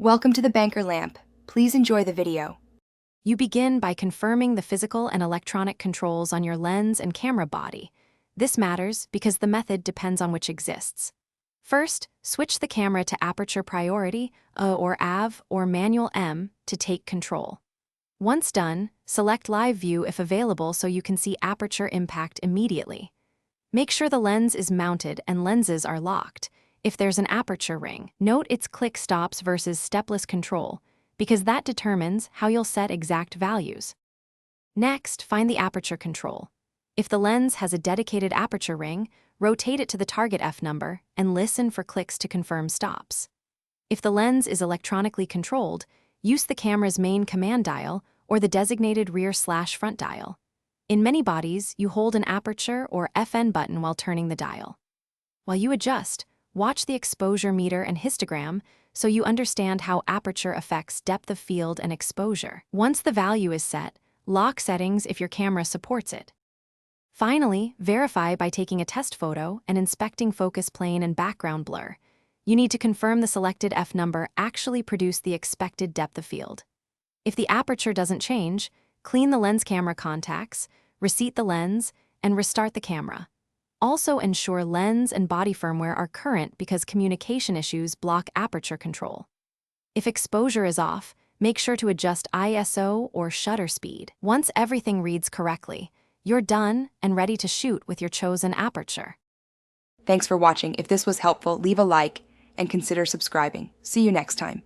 Welcome to the Banker Lamp. Please enjoy the video. You begin by confirming the physical and electronic controls on your lens and camera body. This matters because the method depends on which exists. First, switch the camera to aperture priority, or AV or manual M, to take control. Once done, select live view if available so you can see aperture impact immediately. Make sure the lens is mounted and lenses are locked. If there's an aperture ring, note its click stops versus stepless control, because that determines how you'll set exact values. Next, find the aperture control. If the lens has a dedicated aperture ring, rotate it to the target f number and listen for clicks to confirm stops. If the lens is electronically controlled, use the camera's main command dial or the designated rear/front dial. In many bodies, you hold an aperture or FN button while turning the dial. While you adjust, watch the exposure meter and histogram so you understand how aperture affects depth of field and exposure. Once the value is set, lock settings if your camera supports it. Finally, verify by taking a test photo and inspecting focus plane and background blur. You need to confirm the selected f number actually produced the expected depth of field. If the aperture doesn't change, clean the lens camera contacts, reseat the lens, and restart the camera. Also ensure lens and body firmware are current because communication issues block aperture control. If exposure is off, make sure to adjust ISO or shutter speed. Once everything reads correctly, you're done and ready to shoot with your chosen aperture. Thanks for watching. If this was helpful, leave a like and consider subscribing. See you next time.